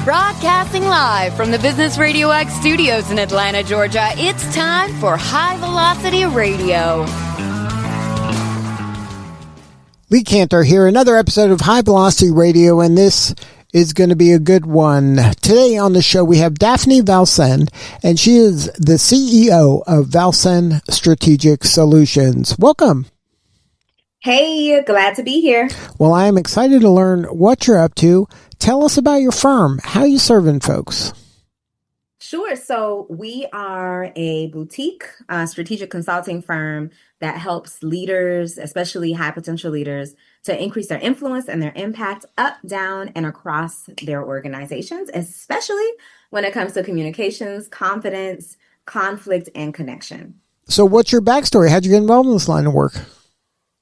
Broadcasting live from the Business Radio X studios in Atlanta, Georgia, it's time for High Velocity Radio. Lee Kantor here, another episode of High Velocity Radio, and this is going to be a good one. Today on the show, we have Daphne Valcin, and she is the CEO of Valcin Strategic Solutions. Welcome. Hey, glad to be here. Well, I am excited to learn what you're up to. Tell us about your firm. How are you serving folks? Sure. So we are a boutique strategic consulting firm that helps leaders, especially high potential leaders, to increase their influence and their impact up, down, and across their organizations, especially when it comes to communications, confidence, conflict, and connection. So what's your backstory? How'd you get involved in this line of work?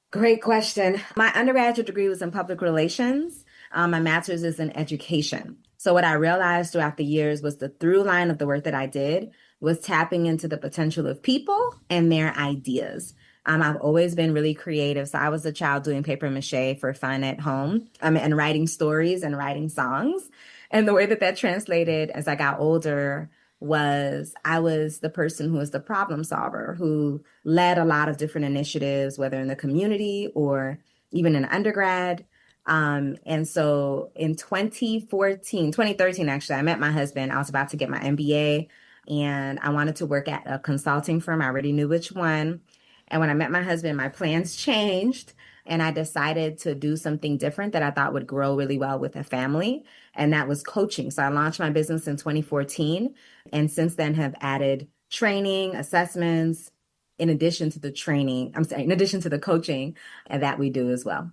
Great question. My undergraduate degree was in public relations. My master's is in education. So what I realized throughout the years was the through line of the work that I did was tapping into the potential of people and their ideas. I've always been really creative. So I was a child doing paper mache for fun at home and writing stories and writing songs. And the way that translated as I got older was I was the person who was the problem solver, who led a lot of different initiatives, whether in the community or even in undergrad. And so in 2013, actually, I met my husband. I was about to get my MBA and I wanted to work at a consulting firm. I already knew which one. And when I met my husband, my plans changed and I decided to do something different that I thought would grow really well with a family. And that was coaching. So I launched my business in 2014 and since then have added training, assessments, in addition to the coaching that we do as well.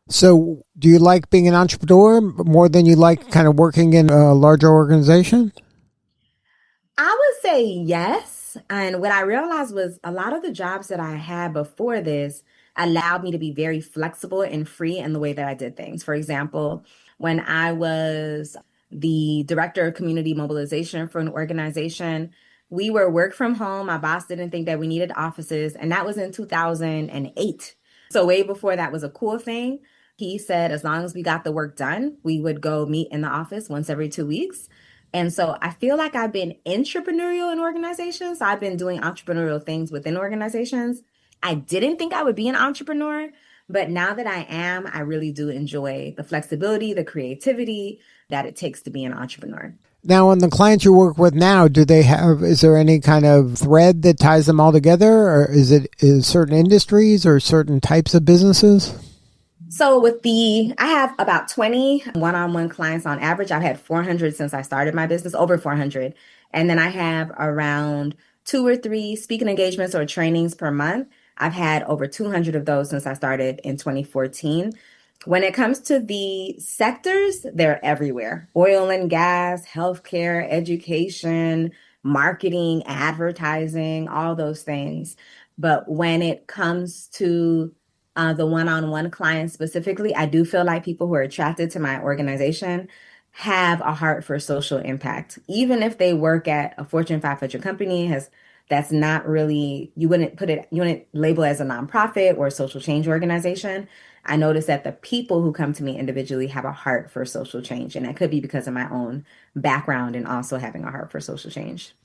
So do you like being an entrepreneur more than you like kind of working in a larger organization? I would say yes. And what I realized was a lot of the jobs that I had before this allowed me to be very flexible and free in the way that I did things. For example, when I was the director of community mobilization for an organization, we were work from home. My boss didn't think that we needed offices. And that was in 2008. So way before that was a cool thing. He said, as long as we got the work done, we would go meet in the office once every 2 weeks. And so I feel like I've been entrepreneurial in organizations. So I've been doing entrepreneurial things within organizations. I didn't think I would be an entrepreneur, but now that I am, I really do enjoy the flexibility, the creativity that it takes to be an entrepreneur. Now, on the clients you work with now, is there any kind of thread that ties them all together? Or is certain industries or certain types of businesses? So I have about 20 one-on-one clients on average. I've had 400 since I started my business, over 400. And then I have around 2 or 3 speaking engagements or trainings per month. I've had over 200 of those since I started in 2014. When it comes to the sectors, they're everywhere. Oil and gas, healthcare, education, marketing, advertising, all those things. But when it comes to the one-on-one clients specifically, I do feel like people who are attracted to my organization have a heart for social impact. Even if they work at a Fortune 500 company, that's not really, you wouldn't label as a nonprofit or a social change organization. I notice that the people who come to me individually have a heart for social change. And that could be because of my own background and also having a heart for social change.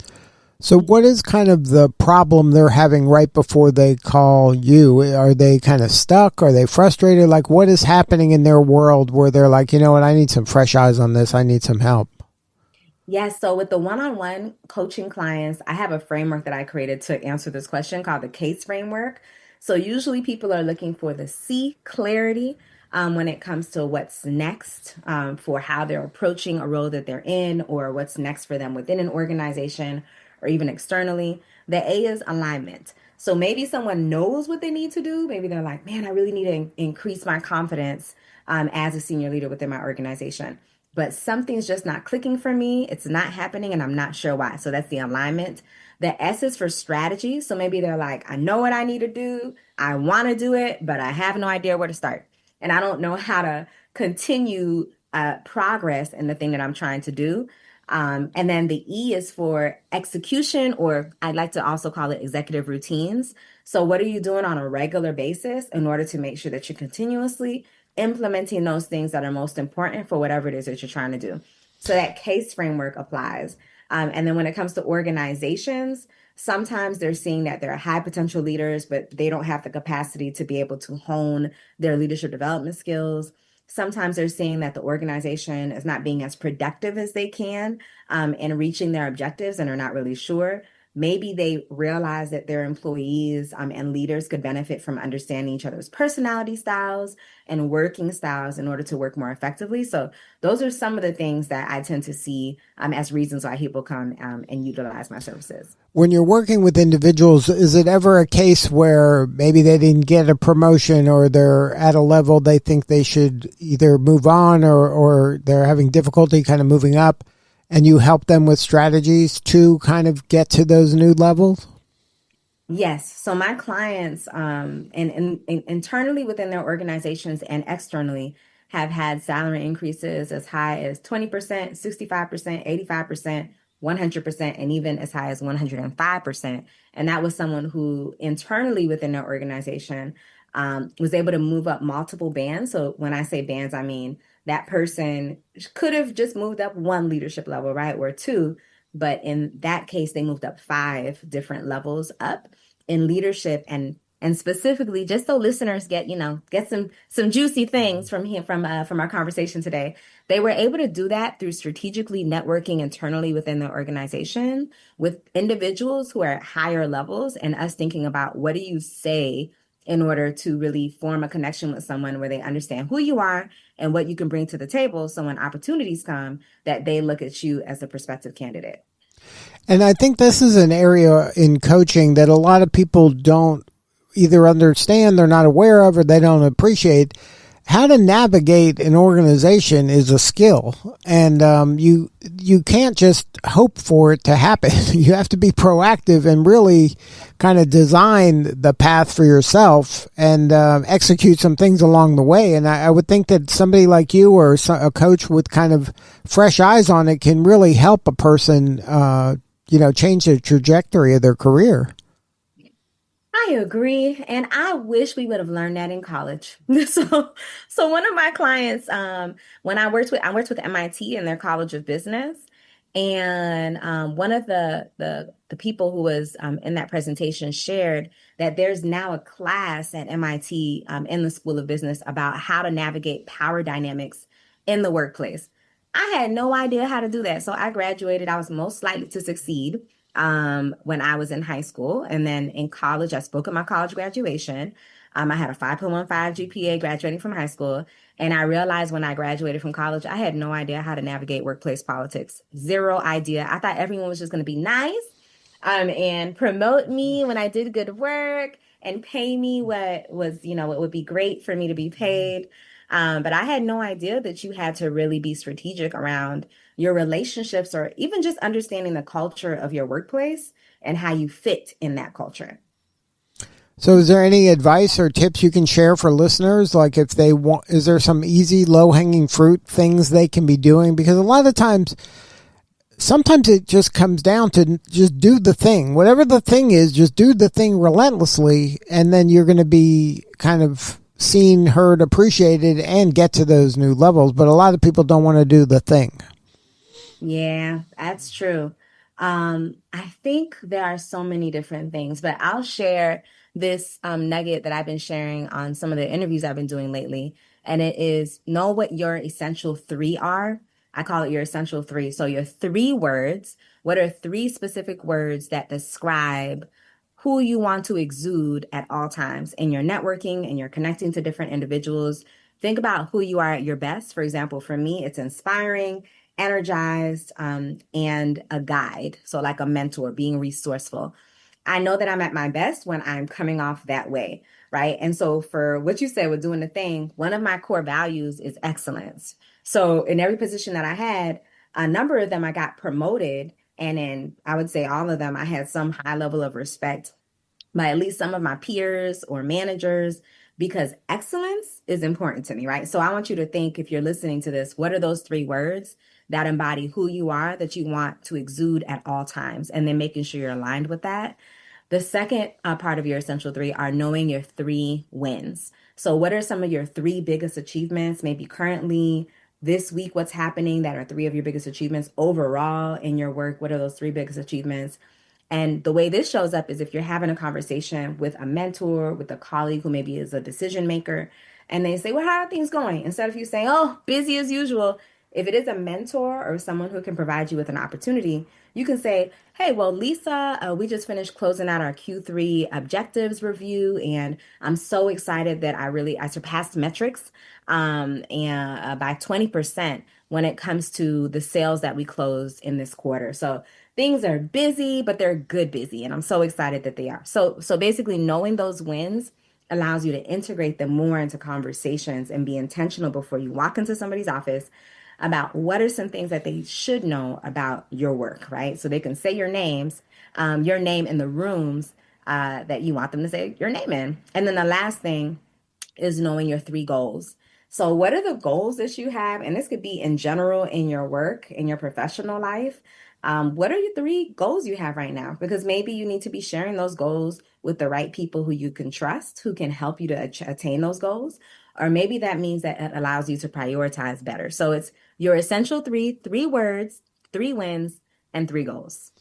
So what is kind of the problem they're having right before they call you? Are they kind of stuck? Are they frustrated? Like, what is happening in their world where they're like, you know what, I need some fresh eyes on this. I need some help. Yes. So with the one-on-one coaching clients, I have a framework that I created to answer this question called the CASE framework. So usually people are looking for the C, clarity, when it comes to what's next for how they're approaching a role that they're in or what's next for them within an organization or even externally. The A is alignment. So maybe someone knows what they need to do. Maybe they're like, man, I really need to increase my confidence as a senior leader within my organization. But something's just not clicking for me. It's not happening and I'm not sure why. So that's the alignment. The S is for strategy. So maybe they're like, I know what I need to do. I want to do it, but I have no idea where to start. And I don't know how to continue progress in the thing that I'm trying to do. And then the E is for execution, or I'd like to also call it executive routines. So what are you doing on a regular basis in order to make sure that you're continuously implementing those things that are most important for whatever it is that you're trying to do? So that case framework applies. And then when it comes to organizations, sometimes they're seeing that they're high potential leaders, but they don't have the capacity to be able to hone their leadership development skills. Sometimes they're seeing that the organization is not being as productive as they can in reaching their objectives and are not really sure. Maybe they realize that their employees and leaders could benefit from understanding each other's personality styles and working styles in order to work more effectively. So those are some of the things that I tend to see as reasons why people come and utilize my services. When you're working with individuals, is it ever a case where maybe they didn't get a promotion or they're at a level they think they should either move on or they're having difficulty kind of moving up, and you help them with strategies to kind of get to those new levels? Yes. So my clients, and internally within their organizations and externally, have had salary increases as high as 20%, 65%, 85%, 100%, and even as high as 105%. And that was someone who internally within their organization was able to move up multiple bands. So when I say bands, I mean that person could have just moved up one leadership level, right? Or two. But in that case, they moved up five different levels up in leadership, and specifically just so listeners get some juicy things from here from our conversation today. They were able to do that through strategically networking internally within the organization with individuals who are at higher levels, and us thinking about what do you say in order to really form a connection with someone where they understand who you are and what you can bring to the table, so when opportunities come, that they look at you as a prospective candidate. And I think this is an area in coaching that a lot of people don't either understand, they're not aware of, or they don't appreciate. How to navigate an organization is a skill, and you can't just hope for it to happen. You have to be proactive and really kind of design the path for yourself and execute some things along the way. And I would think that somebody like you or a coach with kind of fresh eyes on it can really help a person, change the trajectory of their career. I agree, and I wish we would have learned that in college. So one of my clients, when I worked with MIT in their College of Business, and one of the people who was in that presentation shared that there's now a class at MIT in the School of Business about how to navigate power dynamics in the workplace. I had no idea how to do that, so I graduated. I was most likely to succeed when I was in high school. And then in college, I spoke at my college graduation. I had a 5.15 GPA graduating from high school. And I realized when I graduated from college, I had no idea how to navigate workplace politics. Zero idea. I thought everyone was just going to be nice and promote me when I did good work and pay me what was, what would be great for me to be paid. But I had no idea that you had to really be strategic around your relationships, or even just understanding the culture of your workplace and how you fit in that culture. So is there any advice or tips you can share for listeners? Like if they want, is there some easy low hanging fruit things they can be doing? Because a lot of times, sometimes it just comes down to just do the thing. Whatever the thing is, just do the thing relentlessly. And then you're going to be kind of seen, heard, appreciated, and get to those new levels. But a lot of people don't want to do the thing. Yeah, that's true. I think there are so many different things, but I'll share this nugget that I've been sharing on some of the interviews I've been doing lately. And it is, know what your essential three are. I call it your essential three. So your three words, what are three specific words that describe who you want to exude at all times in your networking and you're connecting to different individuals? Think about who you are at your best. For example, for me, it's inspiring, energized, and a guide. So like a mentor, being resourceful. I know that I'm at my best when I'm coming off that way, right? And so for what you said with doing the thing, one of my core values is excellence. So in every position that I had, a number of them I got promoted. And in, I would say all of them, I had some high level of respect by at least some of my peers or managers, because excellence is important to me, right? So I want you to think, if you're listening to this, what are those three words that embody who you are, that you want to exude at all times, and then making sure you're aligned with that. The second part of your essential three are knowing your three wins. So what are some of your three biggest achievements, maybe currently, this week, what's happening that are three of your biggest achievements overall in your work. What are those three biggest achievements? And the way this shows up is if you're having a conversation with a mentor, with a colleague who maybe is a decision maker, and they say, well, how are things going? Instead of you saying, oh, busy as usual, if it is a mentor or someone who can provide you with an opportunity, you can say, hey, well, Lisa, we just finished closing out our Q3 objectives review, and I'm so excited that I surpassed metrics and by 20% when it comes to the sales that we closed in this quarter. So things are busy, but they're good busy, and I'm so excited that they are. So basically knowing those wins allows you to integrate them more into conversations and be intentional before you walk into somebody's office about what are some things that they should know about your work, right? So they can say your name in the rooms that you want them to say your name in. And then the last thing is knowing your three goals. So what are the goals that you have? And this could be in general in your work, in your professional life. What are your three goals you have right now? Because maybe you need to be sharing those goals with the right people who you can trust, who can help you to attain those goals. Or maybe that means that it allows you to prioritize better. So it's your essential three words, three wins, and three goals.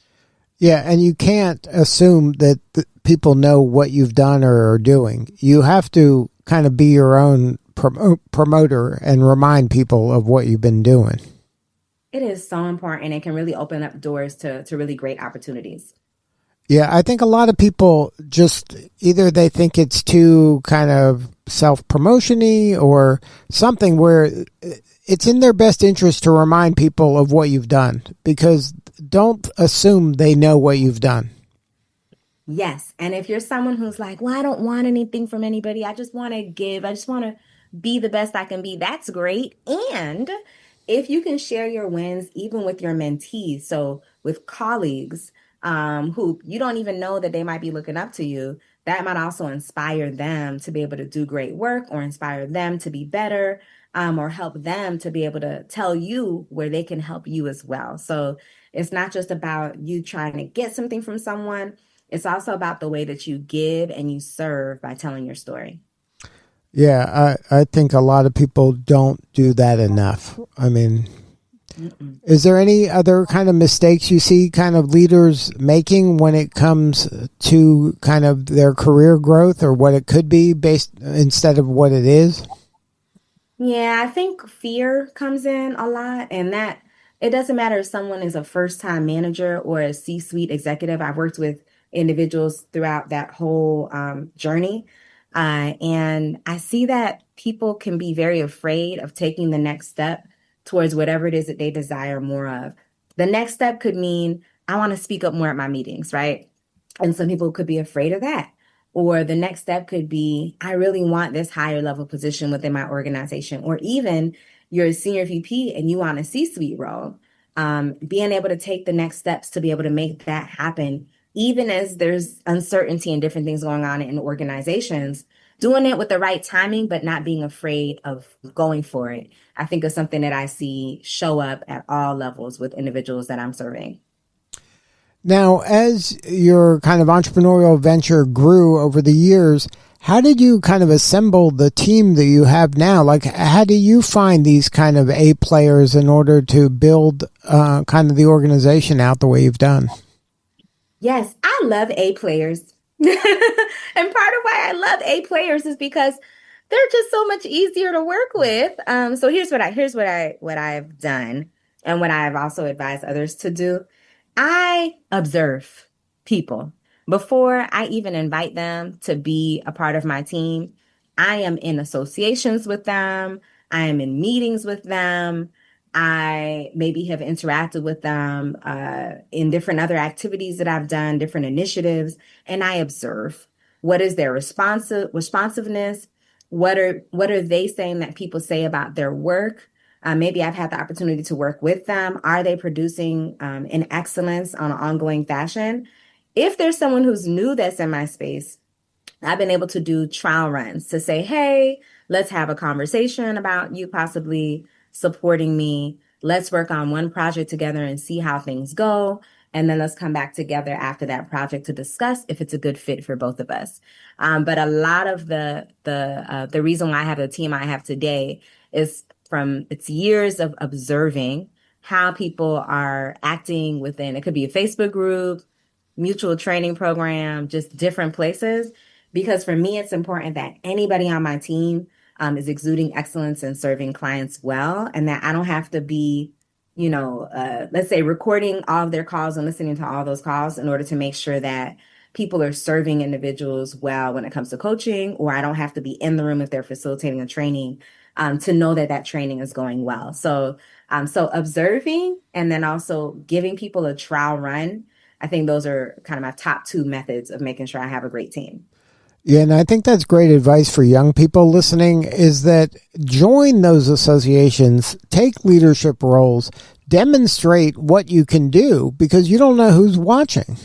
Yeah, and you can't assume that people know what you've done or are doing. You have to kind of be your own promoter and remind people of what you've been doing. It is so important. It can really open up doors to really great opportunities. Yeah, I think a lot of people just either they think it's too kind of self-promotion-y or something where it's in their best interest to remind people of what you've done, because don't assume they know what you've done. Yes. And if you're someone who's like, well, I don't want anything from anybody, I just want to give, I just want to be the best I can be, that's great. And if you can share your wins, even with your mentees, so with colleagues who you don't even know that they might be looking up to you, that might also inspire them to be able to do great work or inspire them to be better or help them to be able to tell you where they can help you as well. So it's not just about you trying to get something from someone. It's also about the way that you give and you serve by telling your story. Yeah, I think a lot of people don't do that enough. I mean, is there any other kind of mistakes you see kind of leaders making when it comes to kind of their career growth or what it could be based instead of what it is? Yeah, I think fear comes in a lot, and that it doesn't matter if someone is a first-time manager or a C-suite executive. I've worked with individuals throughout that whole journey, and I see that people can be very afraid of taking the next step towards whatever it is that they desire more of. The next step could mean I want to speak up more at my meetings, right? And some people could be afraid of that. Or the next step could be, I really want this higher level position within my organization. Or even you're a senior VP and you want a C-suite role. Being able to take the next steps to be able to make that happen, even as there's uncertainty and different things going on in organizations, doing it with the right timing, but not being afraid of going for it, I think is something that I see show up at all levels with individuals that I'm serving. Now, as your kind of entrepreneurial venture grew over the years, how did you kind of assemble the team that you have now? Like, how do you find these kind of A players in order to build kind of the organization out the way you've done? Yes, I love A players. And part of why I love A players is because they're just so much easier to work with. So here's what I've done and what I've also advised others to do. I observe people before I even invite them to be a part of my team. I am in associations with them. I am in meetings with them. I maybe have interacted with them in different other activities that I've done, different initiatives, and I observe what is their responsiveness. What are they saying that people say about their work? Maybe I've had the opportunity to work with them. Are they producing in excellence on an ongoing fashion? If there's someone who's new that's in my space, I've been able to do trial runs to say, hey, let's have a conversation about you possibly supporting me. Let's work on one project together and see how things go. And then let's come back together after that project to discuss if it's a good fit for both of us. But a lot of the reason why I have the team I have today is its years of observing how people are acting within, it could be a Facebook group, mutual training program, just different places. Because for me, it's important that anybody on my team is exuding excellence and serving clients well, and that I don't have to be, let's say recording all of their calls and listening to all those calls in order to make sure that people are serving individuals well when it comes to coaching, or I don't have to be in the room if they're facilitating a training to know that that training is going well. So observing and then also giving people a trial run. I think those are kind of my top two methods of making sure I have a great team. Yeah, and I think that's great advice for young people listening, is that join those associations, take leadership roles, demonstrate what you can do, because you don't know who's watching.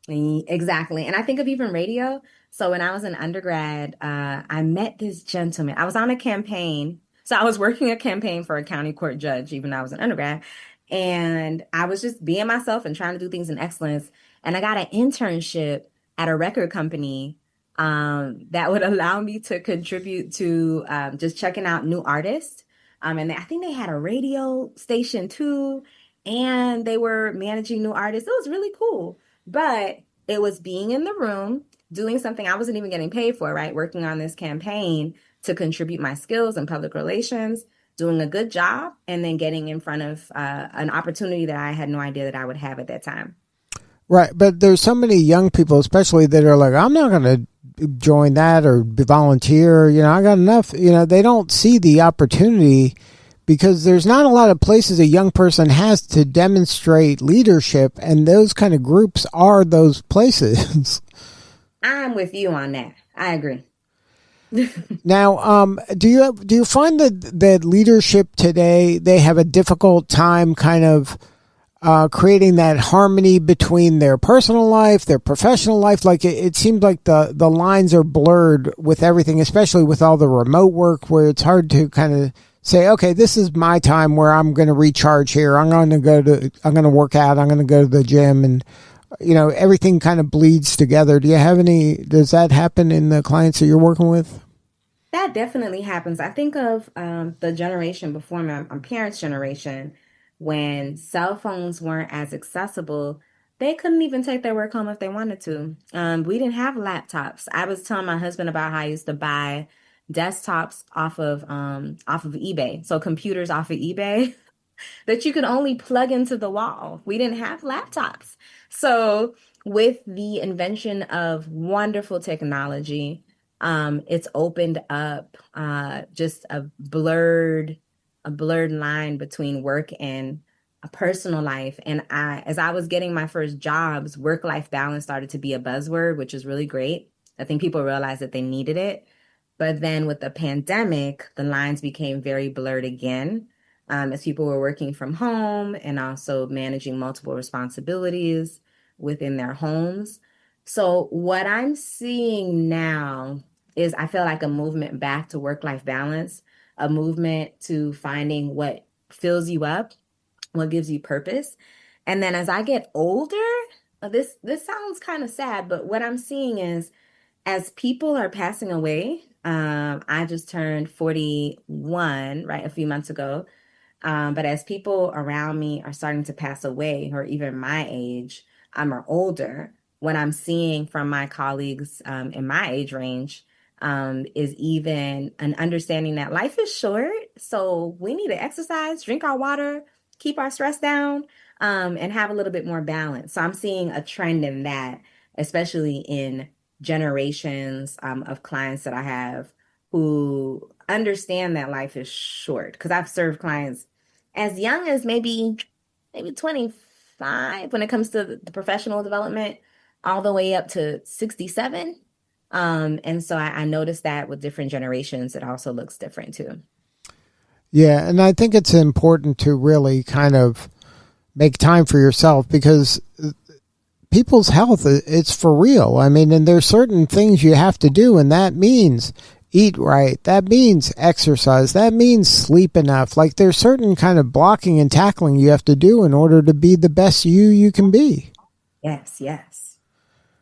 Exactly. And I think of even radio. So when I was an undergrad, I met this gentleman. I was on a campaign. So I was working a campaign for a county court judge, even though I was an undergrad. And I was just being myself and trying to do things in excellence. And I got an internship at a record company that would allow me to contribute to just checking out new artists. And I think they had a radio station too, and they were managing new artists. It was really cool. But it was being in the room, doing something I wasn't even getting paid for, right? Working on this campaign to contribute my skills in public relations, doing a good job, and then getting in front of an opportunity that I had no idea that I would have at that time. Right. But there's so many young people, especially, that are like, I'm not going to join that or volunteer. I got enough. They don't see the opportunity, because there's not a lot of places a young person has to demonstrate leadership, and those kind of groups are those places. I'm with you on that. I agree. Now, do you find that leadership today, they have a difficult time kind of creating that harmony between their personal life, their professional life? Like it seems like the lines are blurred with everything, especially with all the remote work, where it's hard to kind of say, okay, this is my time where I'm going to recharge here. I'm going to work out. I'm going to go to the gym, and everything kind of bleeds together. Does that happen in the clients that you're working with? That definitely happens. I think of the generation before my parents' generation, when cell phones weren't as accessible. They couldn't even take their work home if they wanted to. We didn't have laptops. I was telling my husband about how I used to buy desktops off of eBay. So computers off of eBay that you could only plug into the wall. We didn't have laptops. So with the invention of wonderful technology, it's opened up just a blurred line between work and a personal life. And as I was getting my first jobs, work-life balance started to be a buzzword, which is really great. I think people realized that they needed it. But then with the pandemic, the lines became very blurred again, as people were working from home and also managing multiple responsibilities within their homes. So what I'm seeing now is, I feel like, a movement back to work-life balance, a movement to finding what fills you up, what gives you purpose. And then as I get older, this sounds kind of sad, but what I'm seeing is, as people are passing away, I just turned 41, right, a few months ago. But as people around me are starting to pass away, or even my age, or older, what I'm seeing from my colleagues in my age range is even an understanding that life is short. So we need to exercise, drink our water, keep our stress down, and have a little bit more balance. So I'm seeing a trend in that, especially in generations of clients that I have who understand that life is short. Because I've served clients as young as maybe 25 when it comes to the professional development, all the way up to 67. And so I noticed that with different generations, it also looks different too. Yeah, and I think it's important to really kind of make time for yourself, because people's health, it's for real. I mean, and there's certain things you have to do, and that means eat right. That means exercise. That means sleep enough. Like, there's certain kind of blocking and tackling you have to do in order to be the best you can be. Yes.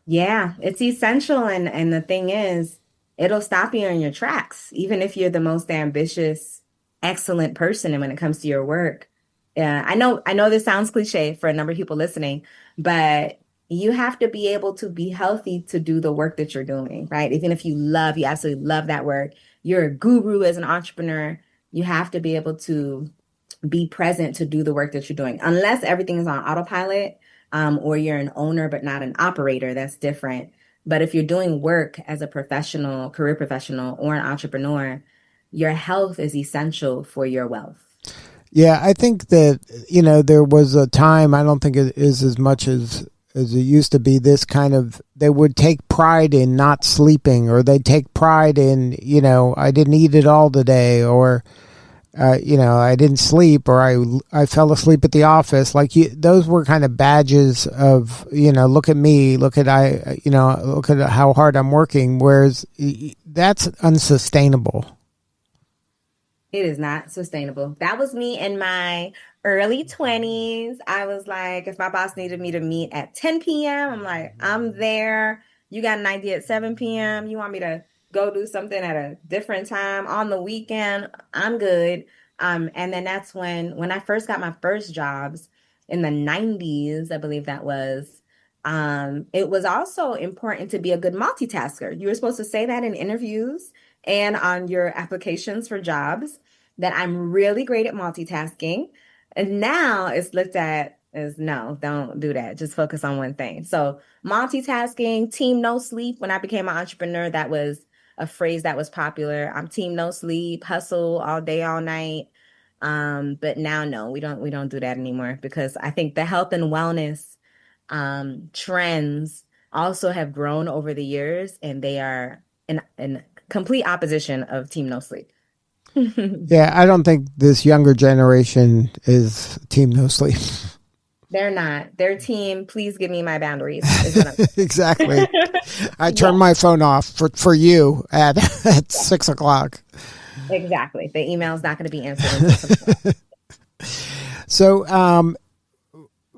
Yeah, it's essential. And the thing is, it'll stop you in your tracks, even if you're the most ambitious excellent person. And when it comes to your work, I know this sounds cliche for a number of people listening, but you have to be able to be healthy to do the work that you're doing, right? Even if you absolutely love that work, you're a guru as an entrepreneur, you have to be able to be present to do the work that you're doing. Unless everything is on autopilot, or you're an owner but not an operator, that's different. But if you're doing work as a professional, career professional, or an entrepreneur, your health is essential for your wealth. Yeah, I think that, there was a time, I don't think it is as much as it used to be, this kind of, they would take pride in not sleeping, or they take pride in, I didn't eat it all today, or, I didn't sleep, or I fell asleep at the office. Like, those were kind of badges of, look at me, look at how hard I'm working. Whereas that's unsustainable. It is not sustainable. That was me in my early 20s. I was like, if my boss needed me to meet at 10 p.m., I'm like, I'm there. You got an idea at 7 p.m. You want me to go do something at a different time on the weekend? I'm good. And then that's when I first got my first jobs in the 90s, I believe that was. It was also important to be a good multitasker. You were supposed to say that in interviews and on your applications for jobs, that I'm really great at multitasking. And now it's looked at as, no, don't do that. Just focus on one thing. So multitasking, team no sleep. When I became an entrepreneur, that was a phrase that was popular. I'm team no sleep, hustle all day, all night. But now, no, we don't do that anymore, because I think the health and wellness trends also have grown over the years, and they are in complete opposition of team no sleep. Yeah, I don't think this younger generation is team no sleep. They're not. Their team, please give me my boundaries. Exactly. I turn my phone off for you at 6:00. Exactly. The email's not going to be answered. So,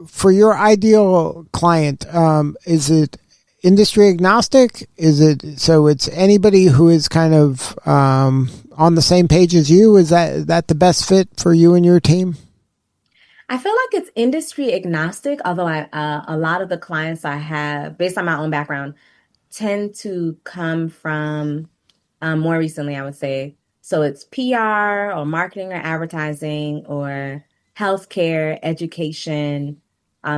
for your ideal client, is it industry agnostic? Is it, so it's anybody who is kind of on the same page as you? Is that the best fit for you and your team? I feel like it's industry agnostic, although a lot of the clients I have, based on my own background, tend to come from, more recently, I would say. So it's PR or marketing or advertising or healthcare, education,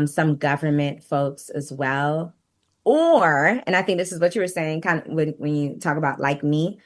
some government folks as well. Or, and I think this is what you were saying, kind of when you talk about like me,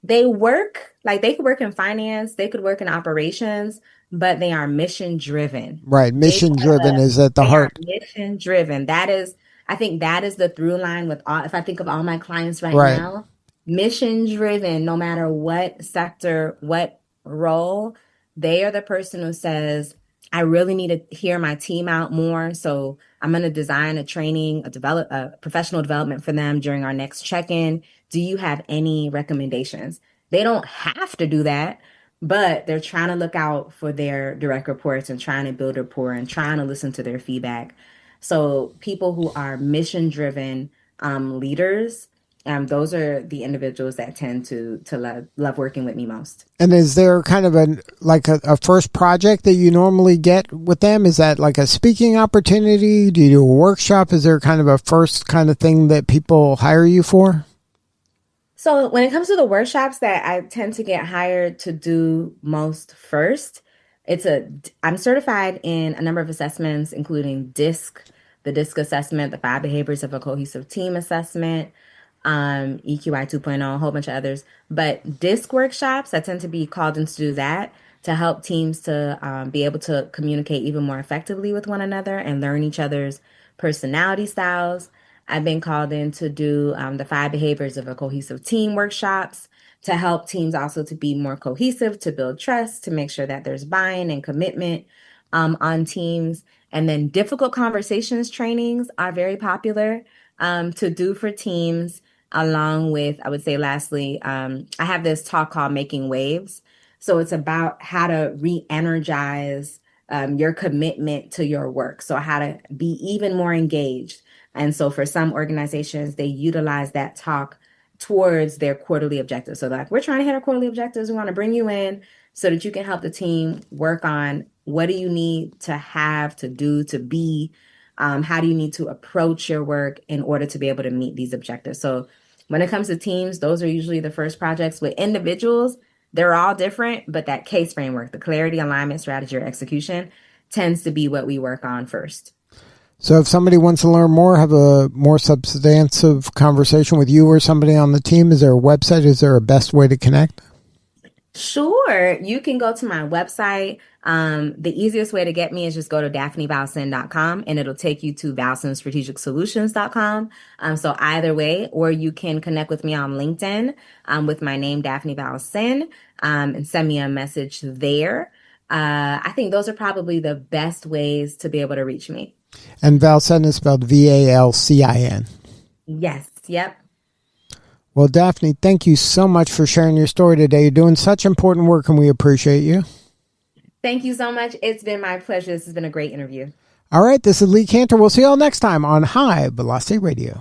they could work in finance, they could work in operations, but they are mission driven. Right. Mission driven is at the They are heart. mission driven. I think that is the through line with all, if I think of all my clients right Right. now, mission driven, no matter what sector, what role, they are the person who says, I really need to hear my team out more. So I'm going to design a training, a professional development for them during our next check-in. Do you have any recommendations? They don't have to do that, but they're trying to look out for their direct reports and trying to build rapport and trying to listen to their feedback. So people who are mission driven leaders, those are the individuals that tend to love working with me most. And is there kind of a first project that you normally get with them? Is that like a speaking opportunity? Do you do a workshop? Is there kind of a first kind of thing that people hire you for? So when it comes to the workshops that I tend to get hired to do most first, I'm certified in a number of assessments, including DISC, the DISC assessment, the 5 behaviors of a cohesive team assessment, EQI 2.0, a whole bunch of others. But DISC workshops, I tend to be called in to do that, to help teams to be able to communicate even more effectively with one another and learn each other's personality styles. I've been called in to do the 5 behaviors of a cohesive team workshops, to help teams also to be more cohesive, to build trust, to make sure that there's buy-in and commitment on teams. And then difficult conversations trainings are very popular to do for teams, along with, I would say, lastly, I have this talk called Making Waves. So it's about how to re-energize your commitment to your work. So how to be even more engaged. And so for some organizations, they utilize that talk towards their quarterly objectives. So like, we're trying to hit our quarterly objectives. We want to bring you in so that you can help the team work on what do you need to have, to do, to be, how do you need to approach your work in order to be able to meet these objectives. So when it comes to teams, those are usually the first projects. With individuals, they're all different, but that case framework, the clarity, alignment, strategy, or execution tends to be what we work on first. So if somebody wants to learn more, have a more substantive conversation with you or somebody on the team, is there a website? Is there a best way to connect? Sure. You can go to my website. The easiest way to get me is just go to daphnevalcin.com and it'll take you to Valcin Strategic Solutions.com. So either way, or you can connect with me on LinkedIn with my name, Daphne Valcin, and send me a message there. I think those are probably the best ways to be able to reach me. And Valcin is spelled Valcin. Yes. Yep. Well, Daphne, thank you so much for sharing your story today. You're doing such important work, and we appreciate you. Thank you so much. It's been my pleasure. This has been a great interview. All right, this is Lee Kantor. We'll see you all next time on High Velocity Radio.